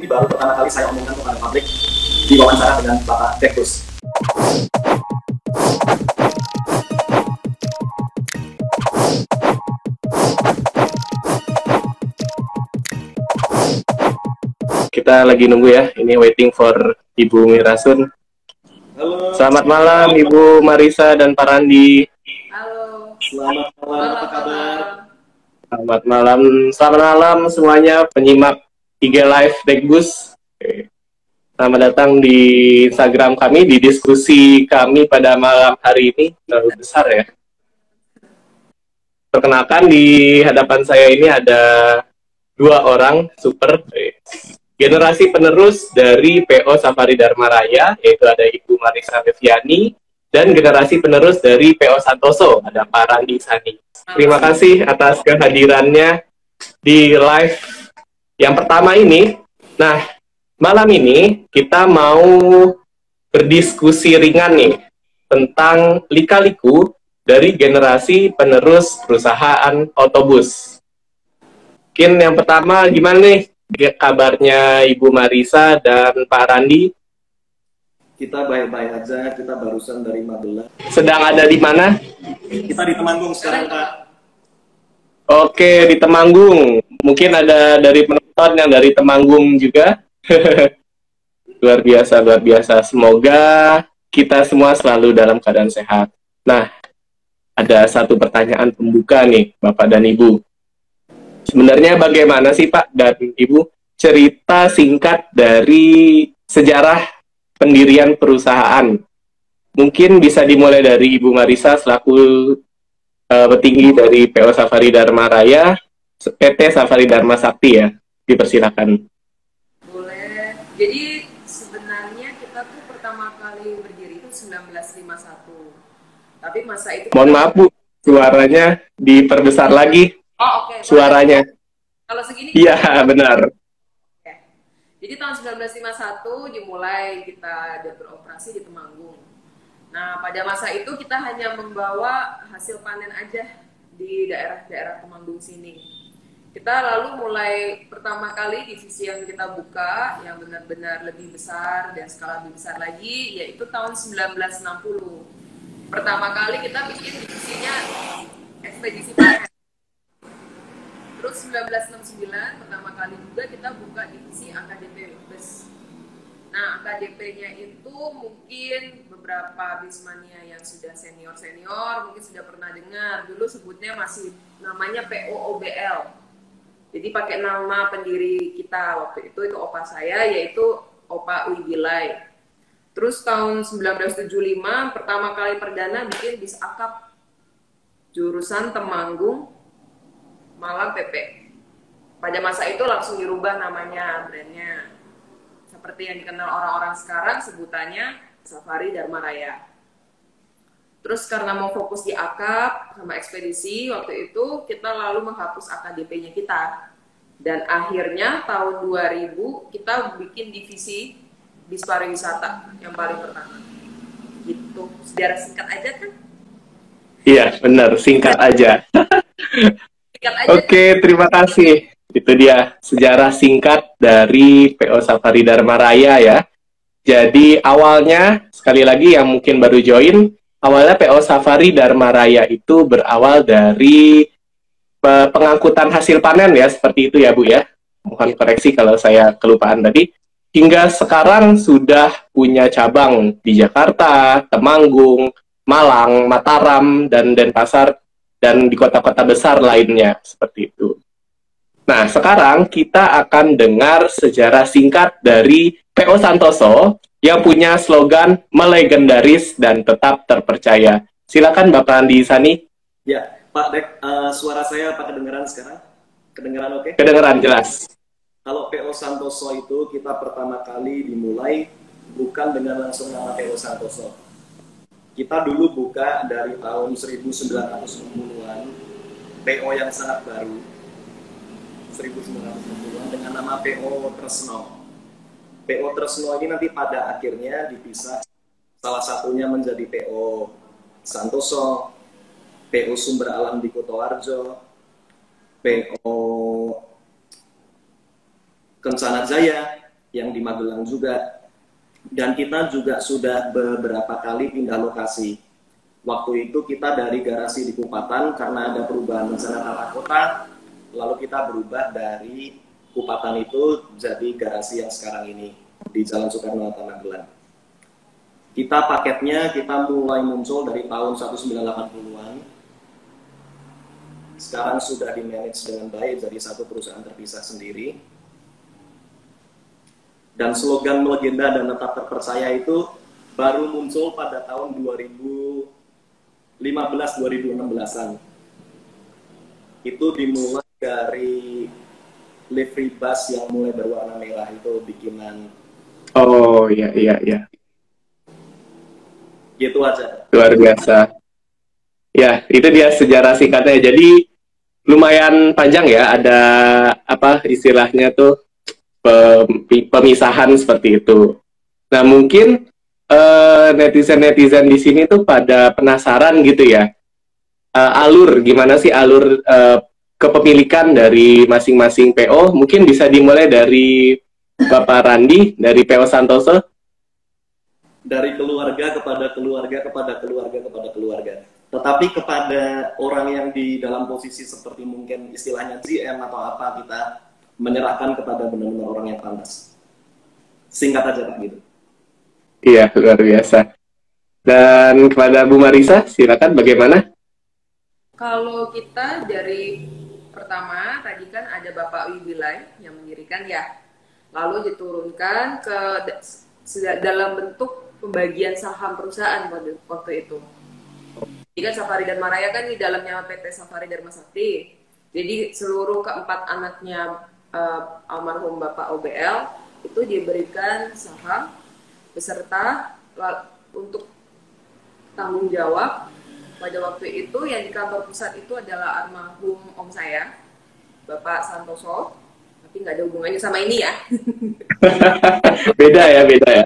Ini baru pertama kali saya omongkan kepada publik di wawancara dengan Bapak Dekus. Kita lagi nunggu ya, ini waiting for Ibu Mirasun. Halo. Selamat malam Ibu Marisa dan Pak Randi. Halo. Selamat malam, apa kabar? Selamat malam semuanya penyimak IG Live Dekbus. Selamat datang di Instagram kami, di diskusi kami pada malam hari ini. Terlalu besar ya. Perkenalkan di hadapan saya ini ada dua orang super generasi penerus dari PO Safari Dharma Raya, yaitu ada Ibu Marisa Deviani, dan generasi penerus dari PO Santoso, ada Pak Randi Sani. Terima kasih atas kehadirannya di live yang pertama ini. Nah, malam ini kita mau berdiskusi ringan nih tentang lika-liku dari generasi penerus perusahaan otobus. Mungkin yang pertama gimana nih kabarnya Ibu Marisa dan Pak Randi? Kita baik-baik aja, kita barusan dari Magelang. Sedang ada di mana? Kita di Temanggung sekarang, Pak. Oke, di Temanggung. Mungkin ada dari penonton yang dari Temanggung juga. Luar biasa, luar biasa. Semoga kita semua selalu dalam keadaan sehat. Nah, ada satu pertanyaan pembuka nih, Bapak dan Ibu. Sebenarnya bagaimana sih Pak dan Ibu cerita singkat dari sejarah pendirian perusahaan? Mungkin bisa dimulai dari Ibu Marisa selaku petinggi dari PO Safari Dharma Raya, PT Safari Dharma Sakti ya. Dipersilakan. Boleh. Jadi sebenarnya kita tuh pertama kali berdiri itu 1951. Tapi masa itu... Mohon maaf Bu, suaranya diperbesar lagi. Oh, oke. Suaranya. Kalau segini? Iya, benar. Oke. Jadi tahun 1951 dimulai kita beroperasi di Temanggung. Nah, pada masa itu kita hanya membawa hasil panen aja di daerah-daerah Temanggung sini. Kita lalu mulai pertama kali divisi yang kita buka yang benar-benar lebih besar dan skala lebih besar lagi yaitu tahun 1960. Pertama kali kita bikin divisinya ekspedisi panen. Terus 1969 pertama kali juga kita buka divisi AKDP bus. Nah, AKDP-nya itu mungkin beberapa bismania yang sudah senior-senior mungkin sudah pernah dengar. Dulu sebutnya masih namanya POOBL. Jadi pakai nama pendiri kita waktu itu opa saya yaitu Opa Wibilai. Terus tahun 1975 pertama kali perdana bikin bis akap jurusan Temanggung Malang PP. Pada masa itu langsung dirubah namanya, brandnya. Seperti yang dikenal orang-orang sekarang sebutannya Safari Dharma Raya. Terus karena mau fokus di akap sama ekspedisi, waktu itu kita lalu menghapus AKDP-nya kita. Dan akhirnya tahun 2000 kita bikin divisi bis pariwisata yang paling pertama. Gitu. Sejarah singkat aja kan? Iya, benar, singkat aja. Oke, terima kasih. Itu dia sejarah singkat dari PO Safari Dharma Raya ya. Jadi awalnya, sekali lagi yang mungkin baru join, awalnya PO Safari Dharma Raya itu berawal dari pengangkutan hasil panen ya, seperti itu ya Bu ya. Mohon koreksi kalau saya kelupaan tadi. Hingga sekarang sudah punya cabang di Jakarta, Temanggung, Malang, Mataram, dan Denpasar, dan di kota-kota besar lainnya, seperti itu. Nah, sekarang kita akan dengar sejarah singkat dari PO Santoso yang punya slogan melegendaris dan tetap terpercaya. Silakan Bapak Andi Sani. Ya, Pak Dek, suara saya apa kedengeran sekarang? Kedengeran oke? Kedengeran jelas. Kalau PO Santoso itu kita pertama kali dimulai bukan dengan langsung nama PO Santoso. Kita dulu buka dari tahun 1960-an, PO yang sangat baru, 1960-an dengan nama PO Tresno. PO Tresno ini nanti pada akhirnya dipisah, salah satunya menjadi PO Santoso, PO Sumber Alam di Kutoarjo, PO Kencana Jaya, yang di Magelang juga. Dan kita juga sudah beberapa kali pindah lokasi. Waktu itu kita dari garasi di Kupatan karena ada perubahan rencana tata kota, lalu kita berubah dari Kupatan itu jadi garasi yang sekarang ini di Jalan Soekarno-Hatta Magelang. Kita paketnya kita mulai muncul dari tahun 1980-an. Sekarang sudah di-manage dengan baik jadi satu perusahaan terpisah sendiri. Dan slogan melegenda dan tetap terpercaya itu baru muncul pada tahun 2015-2016an. Itu dimulai dari livery bus yang mulai berwarna merah itu bikinan. Oh iya iya iya. Gitu aja. Luar biasa. Ya, itu dia sejarah singkatnya. Jadi lumayan panjang ya, ada apa istilahnya tuh pemisahan seperti itu. Nah, mungkin netizen-netizen di sini tuh pada penasaran gitu ya. Alur, gimana sih alur kepemilikan dari masing-masing PO? Mungkin bisa dimulai dari Bapak Randi, dari PO Santoso. Dari keluarga kepada keluarga kepada keluarga kepada keluarga. Tetapi kepada orang yang di dalam posisi seperti mungkin istilahnya GM atau apa, kita menyerahkan kepada benar-benar orang yang pantas. Singkat aja Pak gitu. Iya, luar biasa. Dan kepada Bu Marisa, silakan bagaimana? Kalau kita dari pertama tadi kan ada Bapak Wibilai yang mendirikan ya, lalu diturunkan ke dalam bentuk pembagian saham perusahaan pada waktu itu. Jadi kan Safari Dharma Raya kan di dalamnya PT Safari Dharma Sakti. Jadi seluruh keempat anaknya almarhum Bapak OBL itu diberikan saham beserta untuk tanggung jawab. Pada waktu itu yang di kantor pusat itu adalah almarhum om saya, Bapak Santoso, tapi nggak ada hubungannya sama ini ya. Beda ya, beda ya.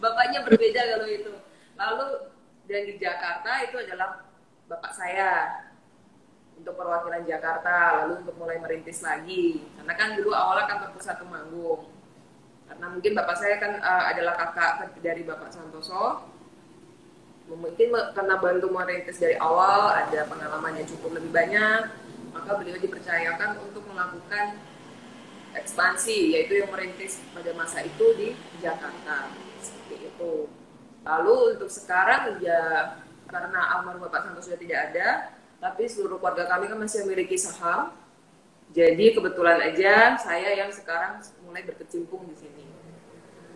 Bapaknya berbeda kalau itu. Lalu dan di Jakarta itu adalah bapak saya untuk perwakilan Jakarta, lalu untuk mulai merintis lagi. Karena kan dulu awalnya kantor pusat Temanggung. Karena mungkin bapak saya kan adalah kakak dari Bapak Santoso. Mungkin karena bantu merintis dari awal, ada pengalaman yang cukup lebih banyak, maka beliau dipercayakan untuk melakukan ekspansi, yaitu yang merintis pada masa itu di Jakarta. Seperti itu. Lalu untuk sekarang ya karena almarhum Bapak Santoso sudah tidak ada, tapi seluruh keluarga kami kan masih memiliki saham. Jadi kebetulan aja saya yang sekarang mulai berkecimpung di sini.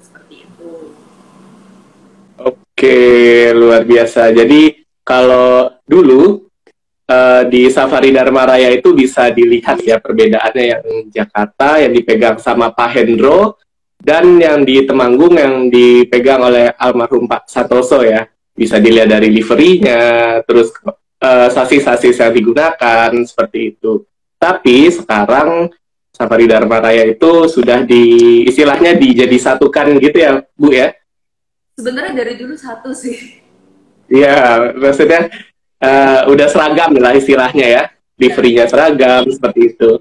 Seperti itu. Oke, luar biasa. Jadi kalau dulu di Safari Dharma Raya itu bisa dilihat ya perbedaannya, yang Jakarta yang dipegang sama Pak Hendro dan yang di Temanggung yang dipegang oleh almarhum Pak Santoso ya. Bisa dilihat dari liverynya, terus sasis-sasis yang digunakan seperti itu. Tapi sekarang Safari Dharma Raya itu sudah istilahnya dijadi satukan gitu ya, Bu ya? Sebenarnya dari dulu satu sih. Iya, maksudnya udah seragam lah istilahnya ya, liverynya seragam seperti itu.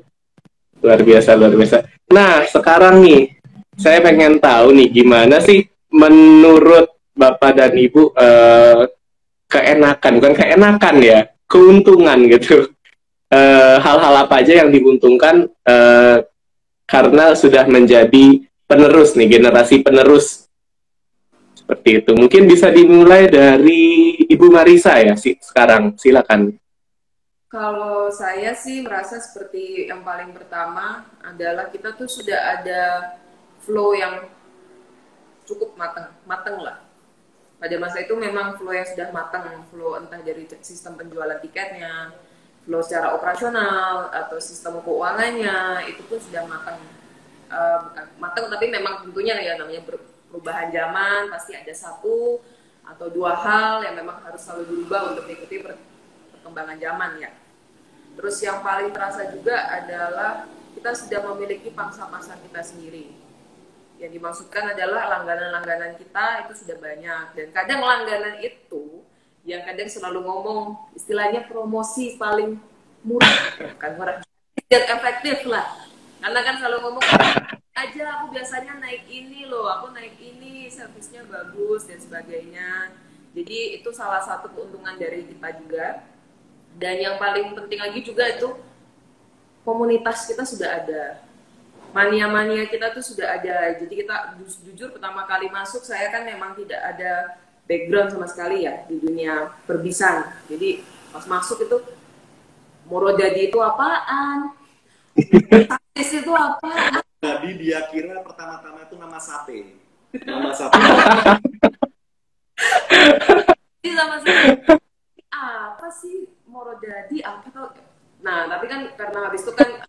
Luar biasa, luar biasa. Nah, sekarang nih, saya pengen tahu nih gimana sih menurut Bapak dan Ibu keenakan, bukan keenakan ya, keuntungan gitu. Hal-hal apa aja yang diuntungkan karena sudah menjadi penerus nih, generasi penerus. Seperti itu. Mungkin bisa dimulai dari Ibu Marisa ya, sekarang. Silakan. Kalau saya sih merasa seperti yang paling pertama adalah kita tuh sudah ada flow yang cukup matang lah. Pada masa itu memang flow yang sudah matang, flow entah dari sistem penjualan tiketnya, flow secara operasional atau sistem keuangannya itu pun sudah matang. Bukan matang tapi memang tentunya ya namanya perubahan zaman, pasti ada satu atau dua hal yang memang harus selalu berubah untuk mengikuti perkembangan zaman ya. Terus yang paling terasa juga adalah kita sudah memiliki pangsa pasar kita sendiri. Yang dimaksudkan adalah langganan-langganan kita itu sudah banyak, dan kadang langganan itu yang kadang selalu ngomong istilahnya promosi paling murah, bukan murah, dan efektif lah. Karena kan selalu ngomong aja aku biasanya naik ini loh, aku naik ini, servisnya bagus dan sebagainya. Jadi itu salah satu keuntungan dari kita juga. Dan yang paling penting lagi juga itu komunitas kita sudah ada. Mania-mania kita tuh sudah ada. Jadi kita jujur pertama kali masuk saya kan memang tidak ada background sama sekali ya di dunia perbisan. Jadi pas masuk itu Morodadi itu apaan? Taktis itu apaan? Jadi dia kira pertama-tama itu nama sate. Nama sate. Jadi sama sekali apa sih Morodadi apa tau? Nah tapi kan karena habis itu kan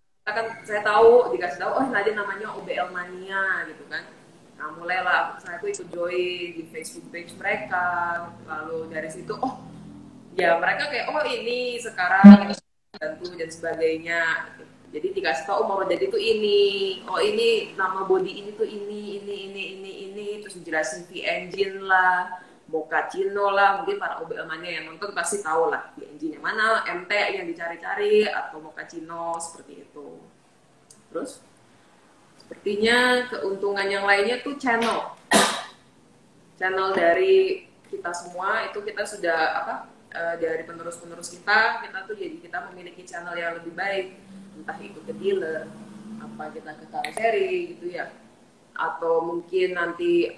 saya tahu dikasih tahu oh tadi namanya OBL Mania gitu kan. Nah mulailah saya tuh ikut join di Facebook page mereka, lalu dari situ oh ya mereka kayak oh ini sekarang bantu dan sebagainya. Jadi dikasih tahu oh Morodadi itu ini, oh ini nama body ini tuh ini, terus dijelasin V-Engine lah, Mochaccino lah, mungkin para OBL Mania yang nonton pasti tahu lah V-Engine yang mana, MT yang dicari-cari atau Mochaccino seperti itu. Terus sepertinya keuntungan yang lainnya tuh channel dari kita semua itu kita sudah dari penerus-penerus kita tuh jadi kita memiliki channel yang lebih baik, entah itu ke dealer, apa kita ke karoseri gitu ya, atau mungkin nanti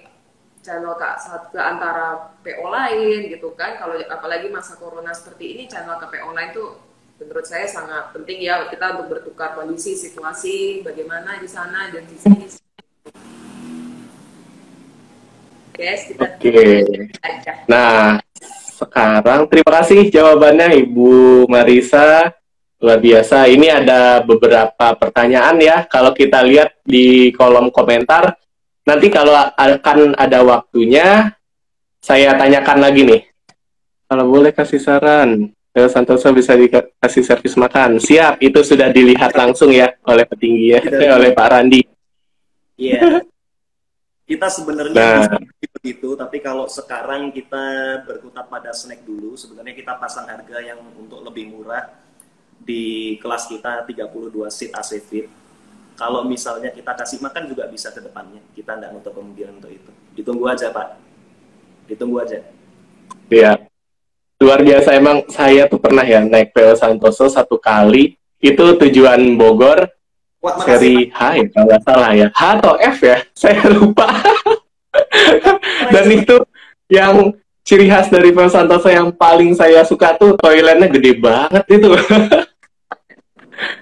channel ke antara PO lain gitu kan. Kalau apalagi masa corona seperti ini, channel ke PO lain tuh menurut saya sangat penting ya kita untuk bertukar kondisi situasi bagaimana di sana dan di sini. Guys, kita aja. Nah, sekarang terima kasih jawabannya Ibu Marisa. Luar biasa. Ini ada beberapa pertanyaan ya. Kalau kita lihat di kolom komentar, nanti kalau akan ada waktunya, saya tanyakan lagi nih. Kalau boleh kasih saran, Santoso bisa dikasih servis makan. Siap, itu sudah dilihat langsung ya oleh petinggi ya, oleh Pak Randi. Iya. Kita sebenarnya begitu, tapi kalau sekarang kita berkutat pada snack dulu, sebenarnya kita pasang harga yang untuk lebih murah di kelas kita 32 seat AC Fit. Kalau misalnya kita kasih makan juga bisa ke depannya. Kita tidak nutup kemungkinan untuk itu. Ditunggu aja Pak. Ditunggu aja. Iya. Luar biasa emang saya tuh pernah ya naik PO Santoso 1 kali. Itu tujuan Bogor. Wah, seri H ya kalau nggak salah ya. H atau F ya? Saya lupa. Dan itu yang ciri khas dari PO Santoso yang paling saya suka tuh toiletnya gede banget itu.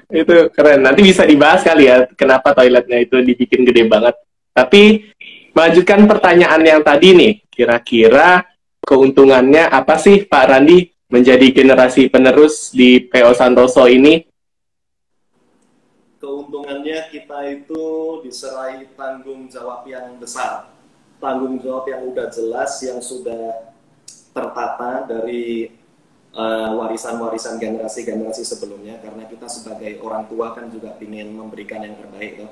Itu keren. Nanti bisa dibahas kali ya kenapa toiletnya itu dibikin gede banget. Tapi melanjutkan pertanyaan yang tadi nih, kira-kira keuntungannya apa sih Pak Randi menjadi generasi penerus di PO Santoso ini? Keuntungannya kita itu diserai tanggung jawab yang besar. Tanggung jawab yang udah jelas, yang sudah tertata dari warisan-warisan generasi-generasi sebelumnya, karena kita sebagai orang tua kan juga ingin memberikan yang terbaik ya.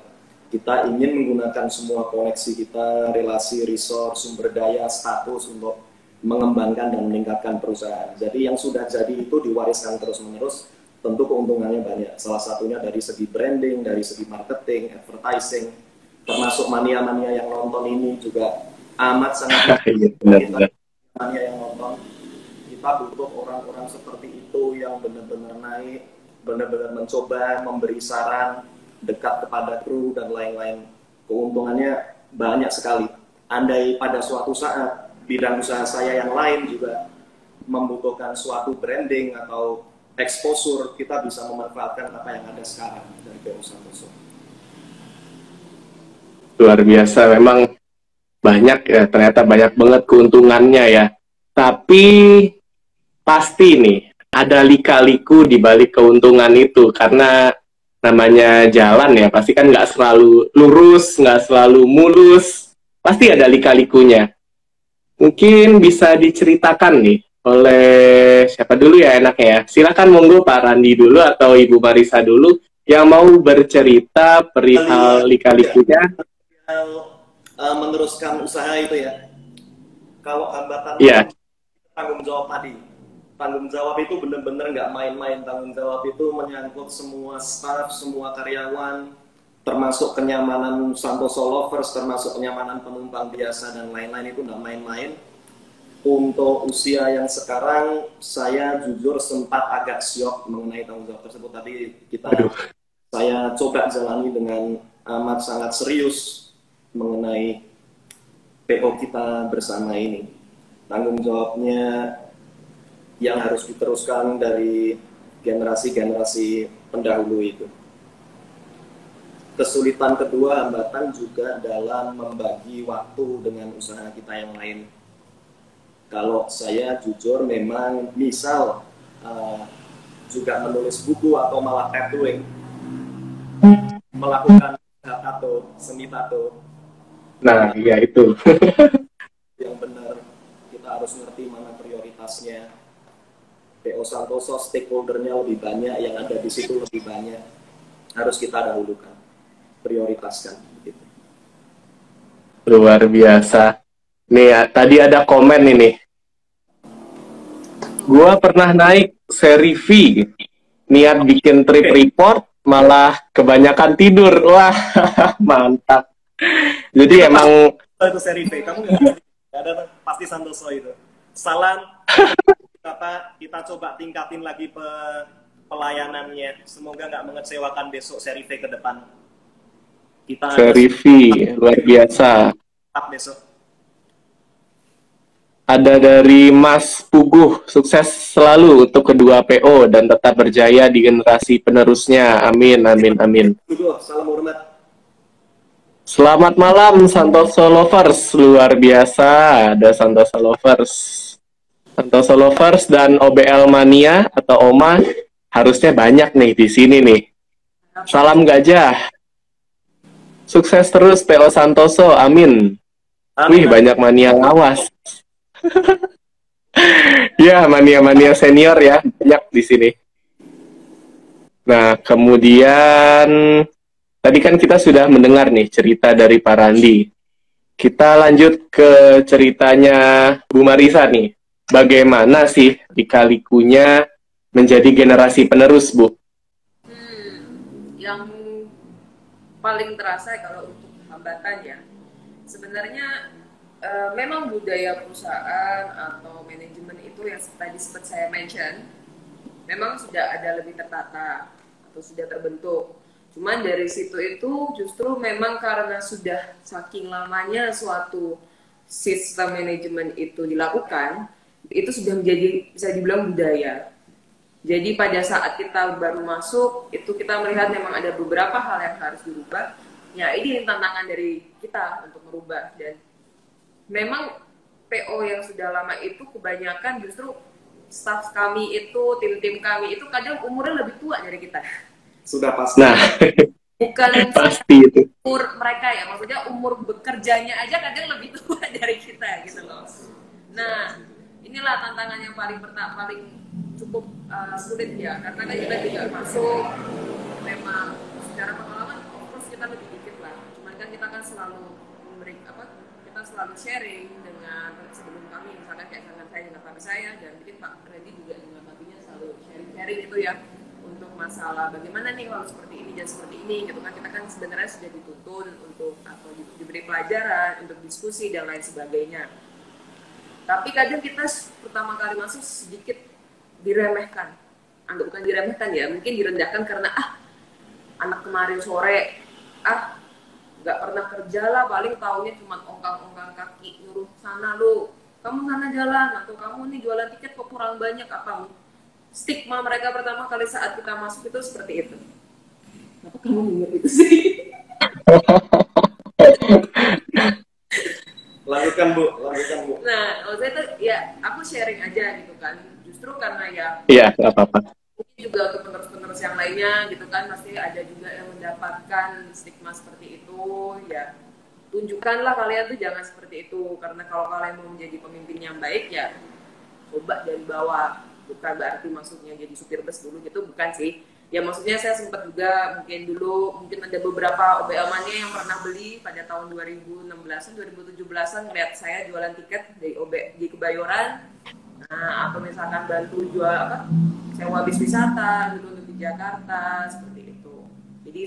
Kita ingin menggunakan semua koneksi kita, relasi, resource, sumber daya, status untuk mengembangkan dan meningkatkan perusahaan. Jadi yang sudah jadi itu diwariskan terus-menerus, tentu keuntungannya banyak. Salah satunya dari segi branding, dari segi marketing, advertising, termasuk mania-mania yang nonton ini juga amat sangat mania yang nonton. Kita butuh orang-orang seperti itu yang benar-benar naik, benar-benar mencoba memberi saran, dekat kepada kru dan lain-lain. Keuntungannya banyak sekali. Andai pada suatu saat bidang usaha saya yang lain juga membutuhkan suatu branding atau exposure, kita bisa memanfaatkan apa yang ada sekarang dari PO Santoso. Luar biasa, memang banyak ya, ternyata banyak banget keuntungannya ya. Tapi pasti nih ada lika-liku di balik keuntungan itu, karena namanya jalan ya, pasti kan nggak selalu lurus, nggak selalu mulus, pasti ada lika-likunya. Mungkin bisa diceritakan nih oleh siapa dulu ya enaknya ya? Silakan monggo Pak Randi dulu atau Ibu Marisa dulu yang mau bercerita perihal lika-likunya. Meneruskan usaha itu ya. Kalau hambatan tanggung jawab tadi. Tanggung jawab itu benar-benar nggak main-main. Tanggung jawab itu menyangkut semua staff, semua karyawan, termasuk kenyamanan Santoso Lovers, termasuk kenyamanan penumpang biasa dan lain-lain itu nggak main-main. Untuk usia yang sekarang, saya jujur sempat agak syok mengenai tanggung jawab tersebut. Tadi saya coba jalani dengan amat sangat serius mengenai PO kita bersama ini. Tanggung jawabnya yang harus diteruskan dari generasi-generasi pendahulu itu. Kesulitan kedua, hambatan juga dalam membagi waktu dengan usaha kita yang lain. Kalau saya jujur memang misal juga menulis buku atau malah tattooing, melakukan tato, seni tato. Nah, iya itu. Yang benar, kita harus ngerti mana prioritasnya. PO Santoso stakeholdernya lebih banyak, yang ada di situ lebih banyak. Harus kita dahulukan, prioritaskan. Gitu. Luar biasa. Nih ya, tadi ada komen ini. Gua pernah naik seri V, niat bikin trip report, malah kebanyakan tidur. Wah, mantap. Jadi emang itu seri V, kamu nggak ada pasti Santoso itu. Salam. Kita coba tingkatin lagi pelayanannya. Semoga nggak mengecewakan besok seri V ke depan. Kita seri V, luar biasa. Besok. Ada dari Mas Puguh, sukses selalu untuk kedua PO dan tetap berjaya di generasi penerusnya. Amin, amin, amin. Puguh, salam hormat. Selamat malam Santoso Lovers, luar biasa ada Santoso Lovers. Santoso Lovers dan OBL Mania atau Oma harusnya banyak nih di sini nih. Salam gajah. Sukses terus PO Santoso, amin. Wih, banyak mania ngawas. Ya, mania-mania senior ya, banyak di sini. Nah, kemudian tadi kan kita sudah mendengar nih cerita dari Pak Randi. Kita lanjut ke ceritanya Bu Marisa nih. Bagaimana sih lika-likunya menjadi generasi penerus, Bu? Yang paling terasa kalau untuk hambatan ya, sebenarnya memang budaya perusahaan atau manajemen itu yang tadi sempat saya mention, memang sudah ada lebih tertata atau sudah terbentuk. Cuman dari situ itu justru memang karena sudah saking lamanya suatu sistem manajemen itu dilakukan, itu sudah menjadi bisa dibilang budaya. Jadi pada saat kita baru masuk, itu kita melihat memang ada beberapa hal yang harus dirubah. Ya ini tantangan dari kita untuk merubah. Dan memang PO yang sudah lama itu kebanyakan justru staff kami itu, tim-tim kami itu kadang umurnya lebih tua dari kita. Sudah pasti. Nah, bukan pasti itu. Umur mereka ya, maksudnya umur bekerjanya aja kadang lebih tua dari kita gitu loh. Nah, inilah tantangan yang paling cukup sulit ya, karena kan kita juga masuk, memang secara pengalaman terus kita lebih dikit lah. Cuman kan kita kan selalu memberi kita selalu sharing dengan sebelum kami, misalkan kayak dengan saya dengan papi saya, dan mungkin Pak Randy juga dengan papinya selalu sharing itu ya, untuk masalah bagaimana nih kalau seperti ini dan seperti ini gitu kan. Kita kan sebenarnya sudah dituntun untuk atau diberi pelajaran untuk diskusi dan lain sebagainya. Tapi kadang kita pertama kali masuk sedikit diremehkan, bukan diremehkan ya, mungkin direndahkan karena anak kemarin sore nggak pernah kerja lah, paling taunya cuma ongkang-ongkang kaki, nyuruh sana lu, kamu sana jalan, atau kamu nih jualan tiket kok kurang banyak apa. Stigma mereka pertama kali saat kita masuk itu seperti itu. Kenapa kamu ingat itu sih? Lanjutkan Bu. Nah, maksudnya itu ya aku sharing aja gitu kan. Justru karena ya iya, nggak apa-apa. Mungkin juga untuk penerus-penerus yang lainnya gitu kan, pasti ada juga yang mendapatkan stigma seperti itu. Ya, tunjukkanlah kalian tuh jangan seperti itu. Karena kalau kalian mau menjadi pemimpin yang baik ya coba dari bawah. Bukan berarti maksudnya jadi supir bus dulu gitu, bukan sih. Ya maksudnya saya sempat juga mungkin ada beberapa OBL Mania yang pernah beli pada tahun 2016-an, 2017-an ngeliat saya jualan tiket di Kebayoran, atau misalkan bantu jual sewa bis wisata dulu untuk di Jakarta, seperti itu. Jadi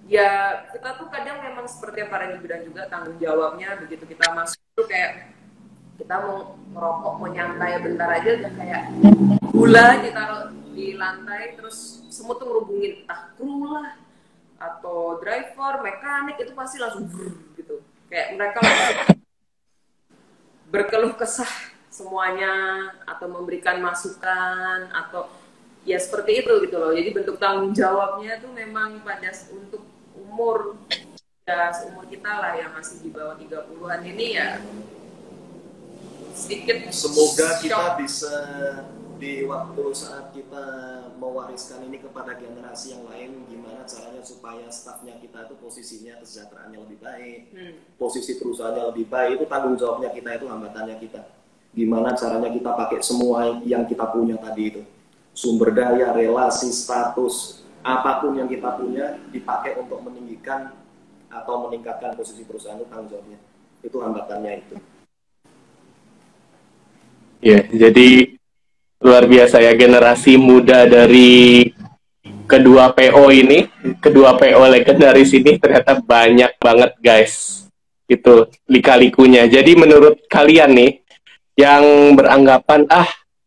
ya kita tuh kadang memang seperti yang Pak Randy bilang juga, tanggung jawabnya begitu kita masuk tuh kayak kita mau ngerokok, mau nyantai bentar aja udah kayak gula ditaruh di lantai, terus semut tuh ngerubungin, entah kru lah atau driver, mekanik, itu pasti langsung brrr, gitu. Kayak mereka langsung berkeluh kesah semuanya atau memberikan masukan atau ya seperti itu gitu loh. Jadi bentuk tanggung jawabnya tuh memang pada untuk umur ya seumur kita lah yang masih di bawah 30-an ini ya sedikit. Semoga kita bisa di waktu saat kita mewariskan ini kepada generasi yang lain, gimana caranya supaya stafnya kita itu posisinya kesejahteraannya lebih baik, posisi perusahaannya lebih baik, itu tanggung jawabnya kita, itu hambatannya kita. Gimana caranya kita pakai semua yang kita punya tadi itu, sumber daya, relasi, status, apapun yang kita punya dipakai untuk meninggikan atau meningkatkan posisi perusahaan, itu tanggung jawabnya, itu hambatannya itu. Ya, jadi luar biasa ya generasi muda dari kedua PO ini, kedua PO legendaris ini ternyata banyak banget guys. Itu lika-likunya. Jadi menurut kalian nih yang beranggapan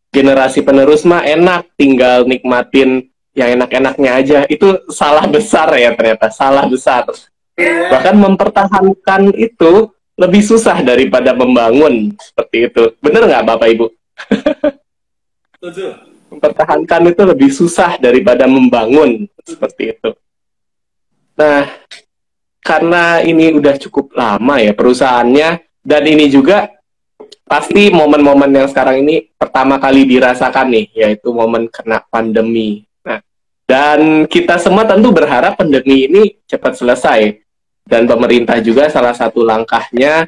generasi penerus mah enak tinggal nikmatin yang enak-enaknya aja, itu salah besar ya, ternyata salah besar. Bahkan mempertahankan itu lebih susah daripada membangun, seperti itu. Bener nggak Bapak Ibu? Setuju. Mempertahankan itu lebih susah daripada membangun, seperti itu. Nah, karena ini udah cukup lama ya perusahaannya, dan ini juga pasti momen-momen yang sekarang ini pertama kali dirasakan nih, yaitu momen kena pandemi. Nah, dan kita semua tentu berharap pandemi ini cepat selesai. Dan pemerintah juga salah satu langkahnya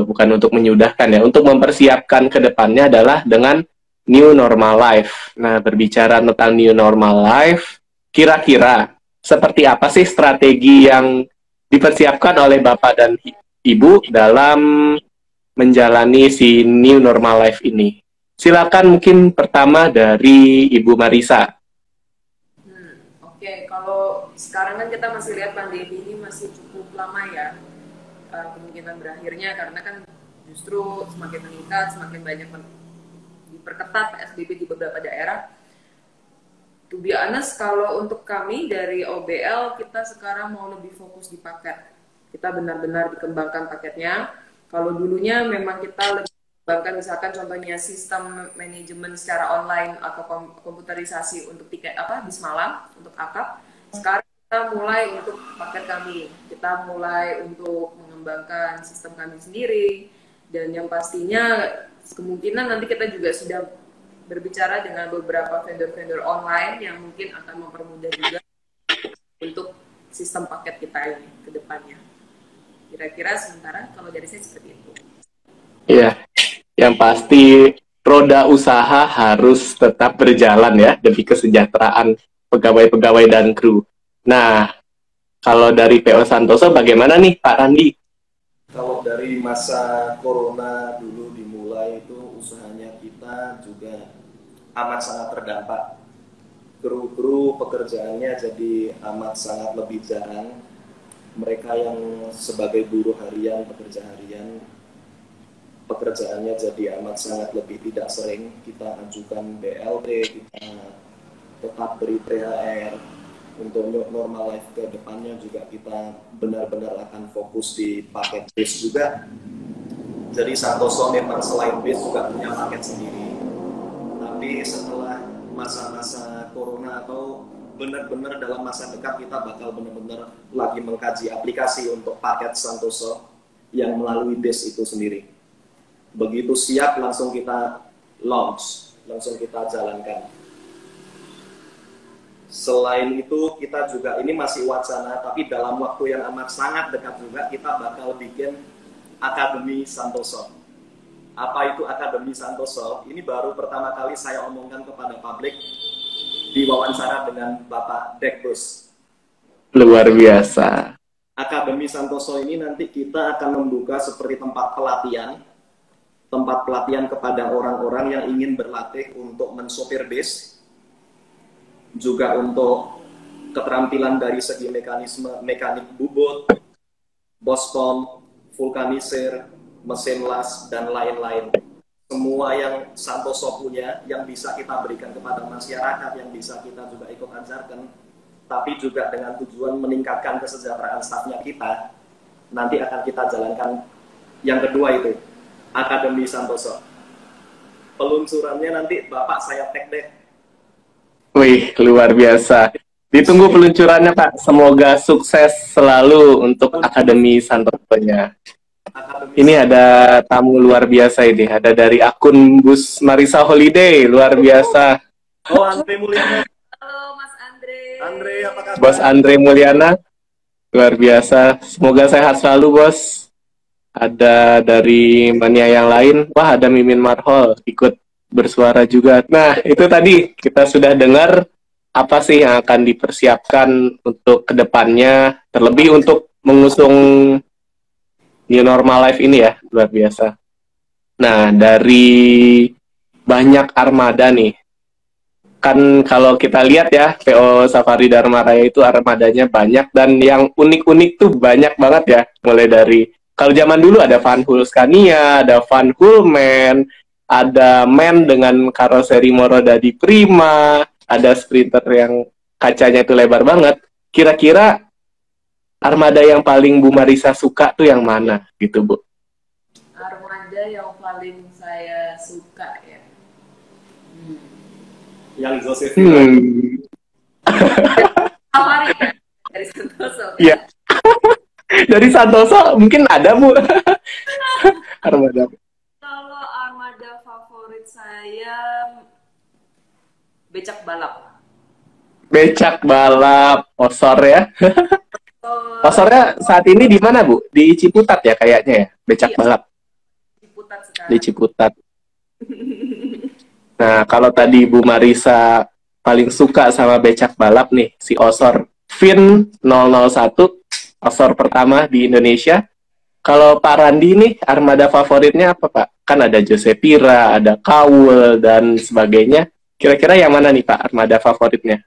bukan untuk menyudahkan ya, untuk mempersiapkan ke depannya adalah dengan new normal life. Nah, berbicara tentang new normal life, kira-kira seperti apa sih strategi yang dipersiapkan oleh Bapak dan Ibu dalam menjalani si new normal life ini? Silakan mungkin pertama dari Ibu Marisa. Oke, kalau sekarang kan kita masih lihat pandemi ini masih cukup lama ya kemungkinan berakhirnya, karena kan justru semakin meningkat, semakin banyak diperketat PSBB di beberapa daerah. To be honest, kalau untuk kami dari OBL, kita sekarang mau lebih fokus di paket. Kita benar-benar dikembangkan paketnya. Kalau dulunya memang kita lebih kembangkan misalkan contohnya sistem manajemen secara online atau komputerisasi untuk tiket bis malam untuk akap. Sekarang kita mulai untuk paket kami. Kita mulai untuk mengembangkan sistem kami sendiri, dan yang pastinya kemungkinan nanti kita juga sudah berbicara dengan beberapa vendor-vendor online yang mungkin akan mempermudah juga untuk sistem paket kita ini ke depannya. Kira-kira sementara kalau dari saya seperti itu. Iya, yang pasti roda usaha harus tetap berjalan ya demi kesejahteraan pegawai-pegawai dan kru. Nah, kalau dari PO Santoso bagaimana nih Pak Randi? Kalau dari masa corona dulu dimulai itu usahanya kita juga amat sangat terdampak. Kru-kru pekerjaannya jadi amat sangat lebih jarang. Mereka yang sebagai buruh harian, pekerja harian, pekerjaannya jadi amat sangat lebih tidak sering. Kita ajukan BLT, kita tetap beri THR. Untuk normal life ke depannya juga kita benar-benar akan fokus di paket base juga. Jadi Santoso memang selain base juga punya paket sendiri. Tapi setelah masa-masa corona atau benar-benar dalam masa dekat, kita bakal benar-benar lagi mengkaji aplikasi untuk paket Santoso yang melalui base itu sendiri. Begitu siap langsung kita launch, langsung kita jalankan. Selain itu kita juga, ini masih wacana, tapi dalam waktu yang amat sangat dekat juga kita bakal bikin Akademi Santoso. Apa itu Akademi Santoso? Ini baru pertama kali saya omongkan kepada publik di wawancara dengan Bapak Dekbus. Luar biasa. Akademi Santoso ini nanti kita akan membuka seperti tempat pelatihan kepada orang-orang yang ingin berlatih untuk mensopir bis, juga untuk keterampilan dari segi mekanik bubut, boston, vulkanisir, mesin las, dan lain-lain. Semua yang Santoso punya, yang bisa kita berikan kepada masyarakat, yang bisa kita juga ikut ajarkan, tapi juga dengan tujuan meningkatkan kesejahteraan stafnya kita, nanti akan kita jalankan. Yang kedua itu, Akademi Santoso. Peluncurannya nanti Bapak saya tag deh. Wih, luar biasa. Ditunggu peluncurannya, Pak. Semoga sukses selalu untuk Akademi Santoso-nya. Ini ada tamu luar biasa ini. Ada dari akun Bus Marisa Holiday, luar biasa. Oh, Andre Mulyana. Halo Mas Andre. Andre, apa kabar? Bos Andre Mulyana, luar biasa. Semoga sehat selalu, Bos. Ada dari mania yang lain. Wah, ada Mimin Marhol ikut bersuara juga. Nah, itu tadi kita sudah dengar apa sih yang akan dipersiapkan untuk kedepannya, terlebih untuk mengusung New Normal Life ini ya, luar biasa. Nah, dari banyak armada nih, kan kalau kita lihat ya, PO Safari Dharma Raya itu armadanya banyak, dan yang unik-unik tuh banyak banget ya, mulai dari, kalau zaman dulu ada Van Hool Scania, ada Van Hool Man, ada Man dengan karoseri Morodadi Prima, ada Sprinter yang kacanya itu lebar banget. Kira-kira armada yang paling Bu Marisa suka tuh yang mana gitu, Bu? Armada yang paling saya suka ya. Yang Josephine. Safari ya? Dari Santoso. Kan? Iya. Dari Santoso mungkin ada, Bu. Armada. Kalau armada favorit saya becak balap. Becak balap, Osor ya. Osornya saat ini di mana, Bu? Di Ciputat ya kayaknya ya, becak Iya. balap. Ciputat sekarang. Di Ciputat. Nah, kalau tadi Bu Marisa paling suka sama becak balap nih, si Osor Vin 001, Osor pertama di Indonesia. Kalau Pak Randi nih, armada favoritnya apa, Pak? Kan ada Josephira, ada Kawul, dan sebagainya. Kira-kira yang mana nih, Pak, armada favoritnya?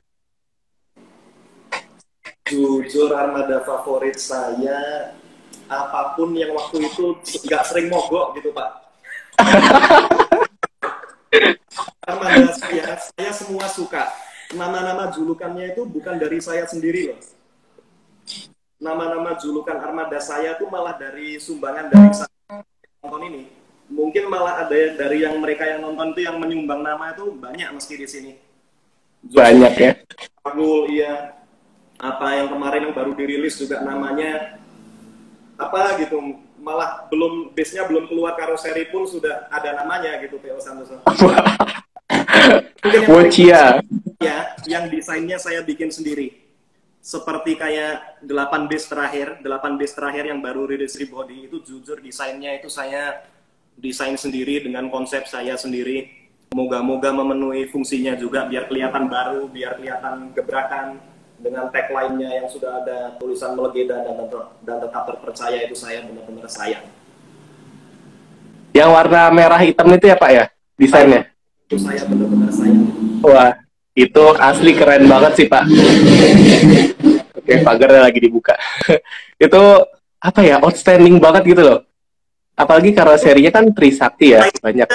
Jujur armada favorit saya, apapun yang waktu itu nggak sering mogok gitu, Pak. Armada saya semua suka. Nama-nama julukannya itu bukan dari saya sendiri loh. Nama-nama julukan armada saya itu malah dari sumbangan dari saya nonton ini. Mungkin malah ada dari yang mereka yang nonton itu yang menyumbang nama itu banyak meski di sini. Banyak ya. Aku iya. Apa yang kemarin yang baru dirilis juga namanya apa gitu, malah belum base-nya belum keluar karoseri pun sudah ada namanya gitu, PO Santoso. Wocia. Ya, yang desainnya saya bikin sendiri. Seperti kayak 8 base terakhir yang baru rilis Rebody itu, jujur desainnya itu saya desain sendiri dengan konsep saya sendiri. Moga-moga memenuhi fungsinya juga, biar kelihatan baru, biar kelihatan gebrakan. Dengan tagline-nya yang sudah ada tulisan melegenda dan tetap terpercaya, itu saya benar-benar sayang. Yang warna merah hitam itu ya, Pak ya, desainnya? Itu saya benar-benar sayang. Wah, itu asli keren banget sih, Pak. Oke, pagarnya lagi dibuka. Itu apa ya, outstanding banget gitu loh. Apalagi karoserinya kan Trisakti ya, banyak.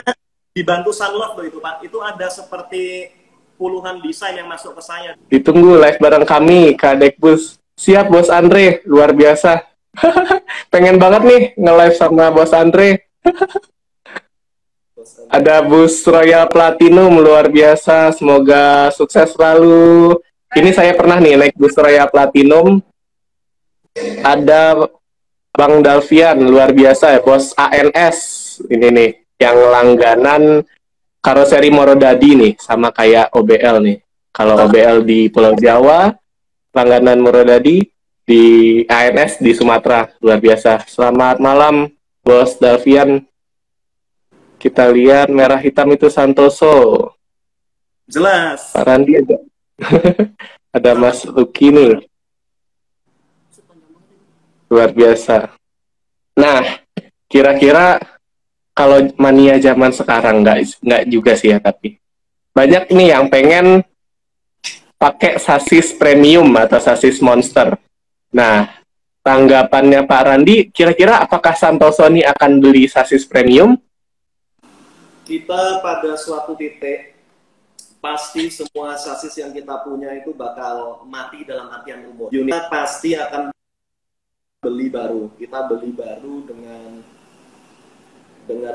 Dibantu Sunlove loh itu, Pak. Itu ada seperti puluhan desain yang masuk ke saya. Ditunggu live bareng kami, Kadek Bus. Siap, Bos Andre, luar biasa. Pengen banget nih nge-live sama Bos Andre. Ada Bus Royal Platinum, luar biasa. Semoga sukses selalu. Ini saya pernah nih naik Bus Royal Platinum. Ada Bang Dalvian, luar biasa ya, Bos ANS. Ini nih, yang langganan karoseri Morodadi nih, sama kayak OBL nih. Kalau OBL di Pulau Jawa, langganan Morodadi, di ANS di Sumatera, luar biasa. Selamat malam, Bos Dalvian. Kita lihat merah hitam itu Santoso. Jelas. Pak Randi aja. Ada Mas Luki nih. Luar biasa. Nah, kira-kira kalau mania zaman sekarang nggak juga sih ya, tapi banyak nih yang pengen pakai sasis premium atau sasis monster. Nah, tanggapannya Pak Randi, kira-kira apakah Santoso ini akan beli sasis premium? Kita pada suatu titik pasti semua sasis yang kita punya itu bakal mati dalam artian umur. Unit pasti akan beli baru. Kita beli baru dengan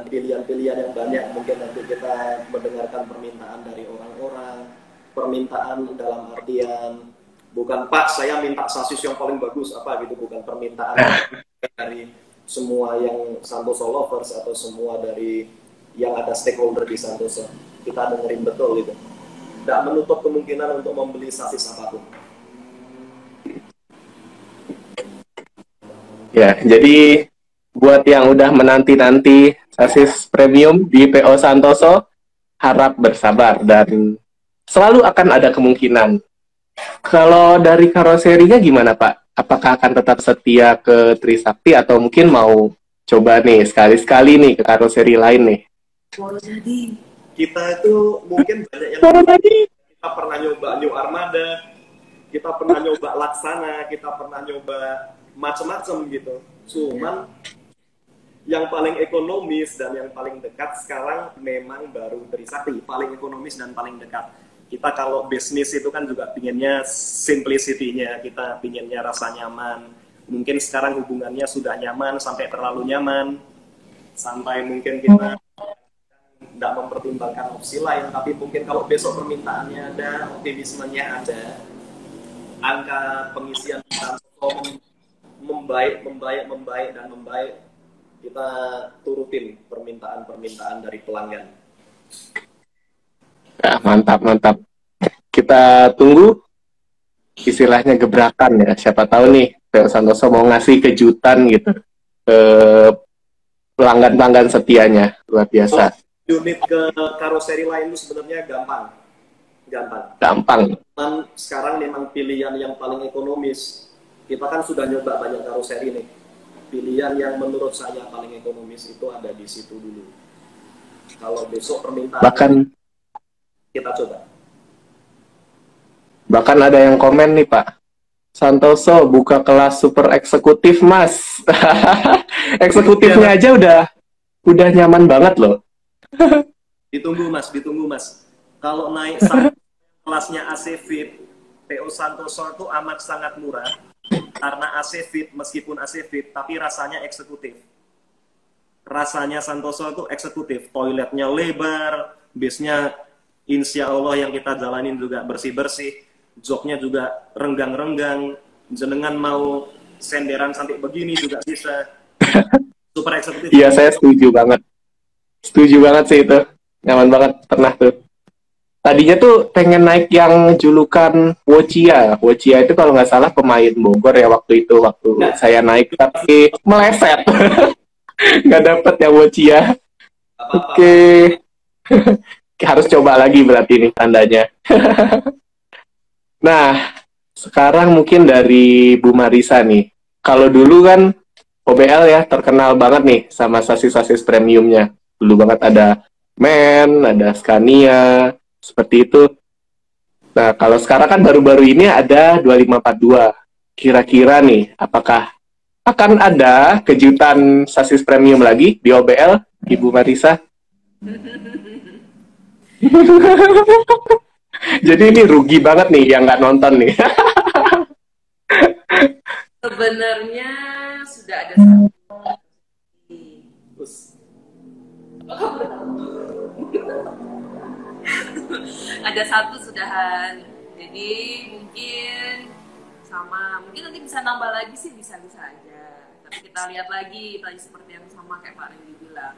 pilihan-pilihan yang banyak. Mungkin nanti kita mendengarkan permintaan dari orang-orang, permintaan dalam artian bukan Pak saya minta sasis yang paling bagus apa gitu, bukan permintaan dari semua yang Santoso lovers atau semua dari yang ada stakeholder di Santoso. Kita dengerin betul itu. Tidak menutup kemungkinan untuk membeli sasis apapun. Ya, jadi buat yang udah menanti-nanti sasis premium di PO Santoso, harap bersabar dan selalu akan ada kemungkinan. Kalau dari karoserinya gimana Pak? Apakah akan tetap setia ke Trisakti atau mungkin mau coba nih sekali-sekali nih ke karoseri lain nih? Kita itu mungkin banyak yang kita pernah nyoba New Armada, kita pernah nyoba Laksana, kita pernah nyoba macam-macam gitu. Cuman yang paling ekonomis dan yang paling dekat sekarang memang baru Trisakti, paling ekonomis dan paling dekat. Kita kalau bisnis itu kan juga pinginnya simplicity-nya, kita pinginnya rasa nyaman. Mungkin sekarang hubungannya sudah nyaman sampai terlalu nyaman, sampai mungkin kita tidak mempertimbangkan opsi lain. Tapi mungkin kalau besok permintaannya ada, optimismenya ada, angka pengisian membaik, kita turutin permintaan dari pelanggan. Ya, mantap. Kita tunggu istilahnya gebrakan ya. Siapa tahu nih PO Santoso mau ngasih kejutan gitu ke pelanggan-pelanggan setianya. Luar biasa. Unit ke karoseri lain itu sebenarnya gampang. Dan sekarang memang pilihan yang paling ekonomis. Kita kan sudah nyoba banyak karoseri nih. Pilihan yang menurut saya paling ekonomis itu ada di situ dulu. Kalau besok permintaan kita coba. Bahkan ada yang komen nih Pak, Santoso buka kelas super eksekutif Mas. Eksekutifnya aja udah nyaman banget loh. Ditunggu Mas. Kalau naik kelasnya AC Fit, PO Santoso itu amat sangat murah. Karena AC Fit, meskipun AC Fit, tapi rasanya eksekutif. Rasanya Santoso itu eksekutif. Toiletnya lebar, bisnya insya Allah yang kita jalanin juga bersih-bersih. Joknya juga renggang-renggang. Jenengan mau senderan sampai begini juga bisa. Super eksekutif. Iya, saya setuju banget. Setuju banget sih itu. Nyaman banget, pernah tuh. Tadinya tuh pengen naik yang julukan Wocia. Wocia itu kalau nggak salah pemain Bogor ya waktu saya naik, tapi meleset. Nggak dapet ya Wocia. Oke. Harus coba lagi berarti nih tandanya. Nah, sekarang mungkin dari Bu Marisa nih. Kalau dulu kan OBL ya terkenal banget nih sama sasis-sasis premiumnya. Dulu banget ada Men, ada Scania, seperti itu. Nah, kalau sekarang kan baru-baru ini ada 2542. Kira-kira nih, apakah akan ada kejutan sasis premium lagi di OBL, Ibu Marisa? Jadi ini rugi banget nih yang nggak nonton nih. Sebenarnya sudah ada satu. Ada satu sudahan. Jadi mungkin nanti bisa nambah lagi sih, bisa-bisa aja. Tapi kita lihat lagi tadi seperti yang sama kayak Pak Randy bilang.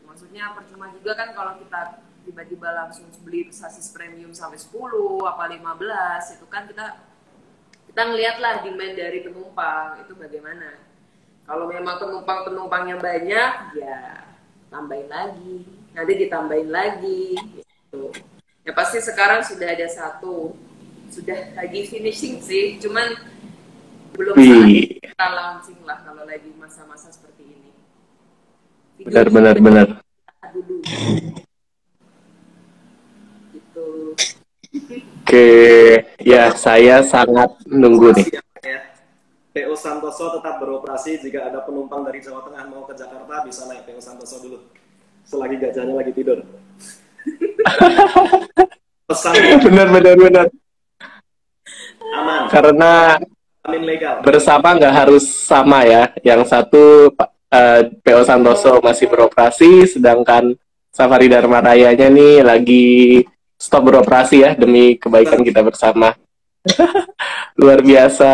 Maksudnya percuma juga kan kalau kita tiba-tiba langsung beli sasis premium sampai 10 apa 15, itu kan kita ngeliat lah demand dari penumpang itu bagaimana. Kalau memang penumpangnya banyak, ya tambahin lagi, nanti ditambahin lagi gitu. Ya pasti sekarang sudah ada satu, sudah lagi finishing sih, cuman belum saatnya kita launching lah kalau lagi masa-masa seperti ini. Benar. Dulu gitu. Oke, ya saya sangat menunggu nih. Ya. PO Santoso tetap beroperasi. Jika ada penumpang dari Jawa Tengah mau ke Jakarta, bisa naik PO Santoso dulu. Selagi gajahnya lagi tidur. Pesan Benar. aman, Karena amin legal. bersama nggak harus sama ya. Yang satu PO Santoso masih beroperasi, sedangkan Safari Dharma Rayanya nih lagi stop beroperasi ya demi kebaikan kita bersama. Luar biasa.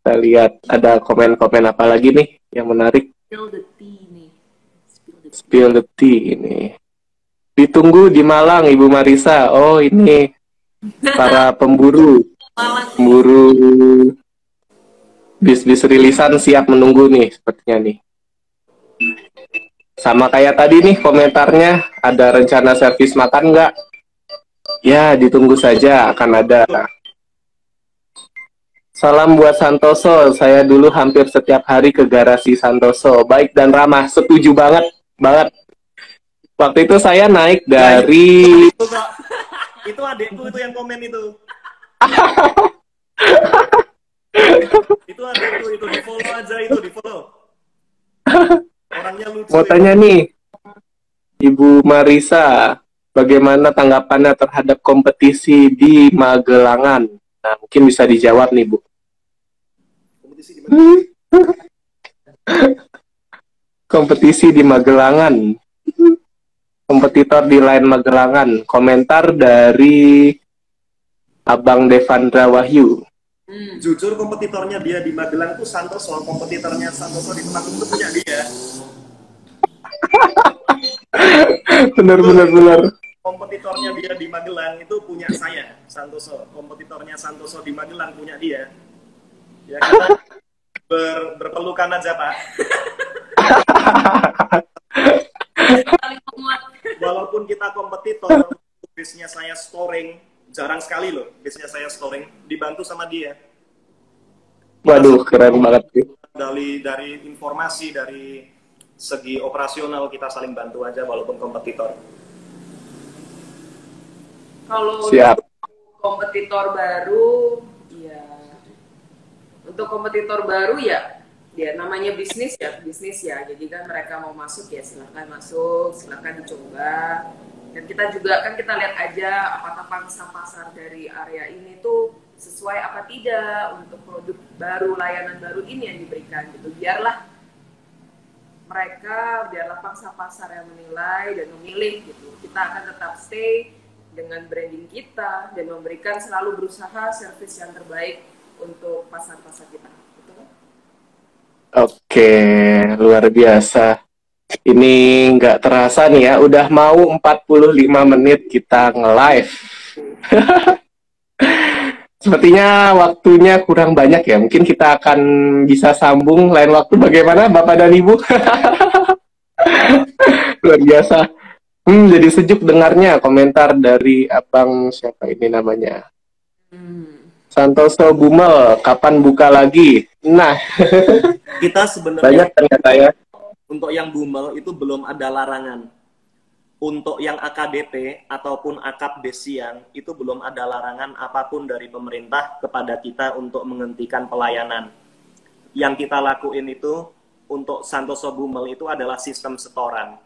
Kita lihat ada komen-komen apa lagi nih yang menarik. Spill the tea nih. Spill the tea ini. Ditunggu di Malang, Ibu Marisa. Oh, ini para pemburu. Pemburu bis-bis rilisan siap menunggu nih, sepertinya nih. Sama kayak tadi nih komentarnya, ada rencana servis makan nggak? Ya, ditunggu saja, akan ada. Salam buat Santoso, saya dulu hampir setiap hari ke garasi Santoso. Baik dan ramah, setuju banget. Waktu itu saya naik dari... Itu adekku itu yang komen itu. Itu adekku itu, di follow aja itu, di follow. Orangnya lucu. Mau tanya nih, Ibu Marisa, bagaimana tanggapannya terhadap kompetisi di Magelangan? Nah, mungkin bisa dijawab nih, Bu. Kompetisi di mana? Kompetisi di Magelangan. Kompetitor di lain Magelangan. Komentar dari Abang Devandra Wahyu. Jujur kompetitornya dia di Magelang tuh Santoso, kompetitornya Santoso di Temanggung itu punya dia. Benar. Kompetitornya dia di Magelang itu punya saya, Santoso. Kompetitornya Santoso di Magelang punya dia. Ya kita berpelukan aja, Pak. Walaupun kita kompetitor, bisnya saya storing, jarang sekali loh bisnya saya storing, dibantu sama dia. Waduh, keren banget sih. Dari informasi, dari segi operasional kita saling bantu aja walaupun kompetitor. Kalau Siap. kompetitor baru, ya untuk kompetitor baru ya, dia namanya bisnis ya. Jadi kan mereka mau masuk ya silahkan masuk, silahkan dicoba. Dan kita juga kan kita lihat aja apakah pangsa pasar dari area ini tuh sesuai apa tidak untuk produk baru, layanan baru ini yang diberikan gitu. Biarlah pangsa pasar yang menilai dan memilih gitu. Kita akan tetap stay dengan branding kita dan memberikan selalu berusaha servis yang terbaik untuk pasar-pasar kita. Betul kan? Oke, luar biasa. Ini nggak terasa nih ya, udah mau 45 menit kita nge-live. Sepertinya waktunya kurang banyak ya, mungkin kita akan bisa sambung lain waktu. Bagaimana Bapak dan Ibu? Luar biasa. Jadi sejuk dengarnya komentar dari abang siapa ini namanya. Santoso Bumel, kapan buka lagi? Nah, Kita sebenarnya banyak ternyata ya. untuk yang Bumel itu belum ada larangan. Untuk yang AKDP ataupun akap desian itu belum ada larangan apapun dari pemerintah kepada kita untuk menghentikan pelayanan. Yang kita lakuin itu untuk Santoso Bumel itu adalah sistem setoran.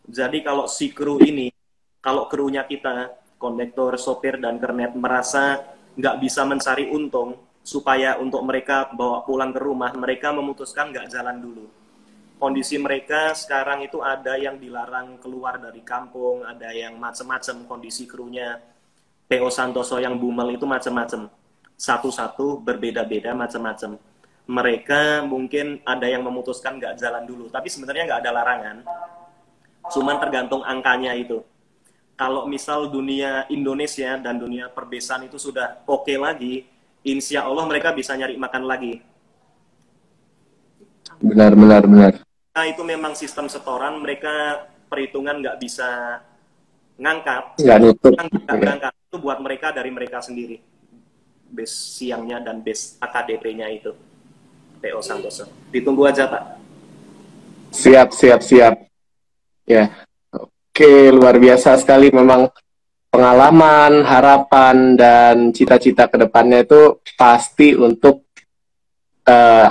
Jadi kalau si kru ini, kalau krunya kita, kondektor, sopir, dan kernet merasa nggak bisa mencari untung, supaya untuk mereka bawa pulang ke rumah, mereka memutuskan nggak jalan dulu. Kondisi mereka sekarang itu ada yang dilarang keluar dari kampung, ada yang macam-macam kondisi krunya. PO Santoso yang Bumel itu macam-macam. Satu-satu berbeda-beda macam-macam. Mereka mungkin ada yang memutuskan nggak jalan dulu, tapi sebenarnya nggak ada larangan. Cuman tergantung angkanya itu. Kalau misal dunia Indonesia dan dunia perbesan itu sudah oke lagi, insya Allah mereka bisa nyari makan lagi. Benar. Nah, itu memang sistem setoran, mereka perhitungan nggak bisa ngangkat. Nggak nutup. Nggak ngangkat, itu buat mereka dari mereka sendiri. Base siangnya dan base AKDP-nya itu. PO Santoso. Ditunggu aja, Pak. Siap. Ya, oke, luar biasa sekali memang pengalaman, harapan, dan cita-cita ke depannya itu pasti untuk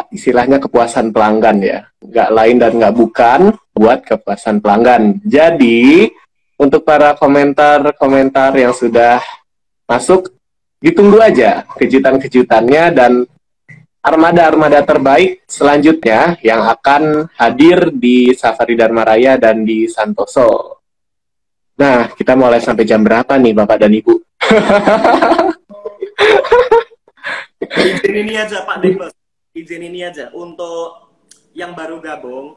istilahnya kepuasan pelanggan ya. Nggak lain dan nggak bukan buat kepuasan pelanggan. Jadi, untuk para komentar-komentar yang sudah masuk, ditunggu aja kejutan-kejutannya dan armada-armada terbaik selanjutnya yang akan hadir di Safari Dharma Raya dan di Santoso. Nah, kita mulai sampai jam berapa nih Bapak dan Ibu? Izin ini aja Pak Debes, izin ini aja untuk yang baru gabung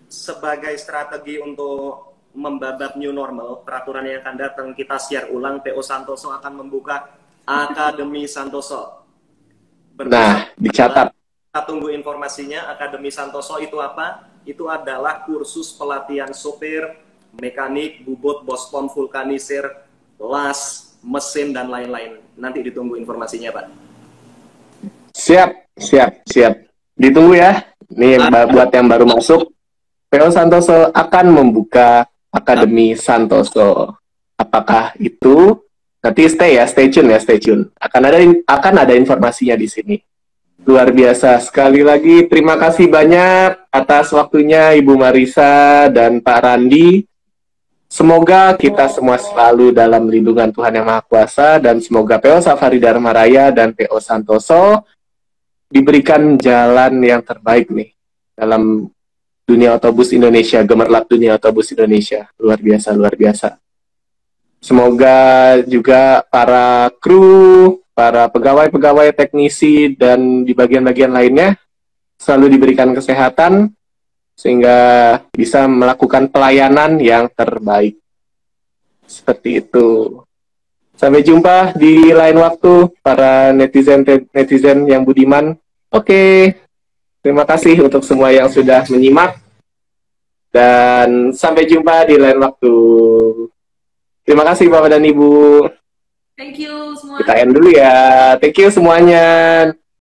sebagai strategi untuk membabat new normal, peraturan yang akan datang kita share ulang. PO Santoso akan membuka Akademi Santoso. Nah, dicatat. Kita tunggu informasinya. Akademi Santoso itu apa? Itu adalah kursus pelatihan sopir, mekanik, bubut, bospon, vulkanisir, las, mesin, dan lain-lain. Nanti ditunggu informasinya, Pak. Siap. Ditunggu ya. Nih, buat yang baru masuk, PO Santoso akan membuka Akademi Santoso. Apakah itu? Nanti stay tune. Akan ada informasinya di sini. Luar biasa sekali lagi. Terima kasih banyak atas waktunya Ibu Marisa dan Pak Randi. Semoga kita semua selalu dalam lindungan Tuhan Yang Maha Kuasa, dan semoga PO Safari Dharma Raya dan PO Santoso diberikan jalan yang terbaik nih dalam dunia otobus Indonesia, gemerlap dunia otobus Indonesia. Luar biasa. Semoga juga para kru, para pegawai-pegawai teknisi, dan di bagian-bagian lainnya selalu diberikan kesehatan sehingga bisa melakukan pelayanan yang terbaik. Seperti itu. Sampai jumpa di lain waktu, para netizen yang budiman. Oke, terima kasih untuk semua yang sudah menyimak. Dan sampai jumpa di lain waktu. Terima kasih Bapak dan Ibu. Thank you semua. Kita end dulu ya. Thank you semuanya.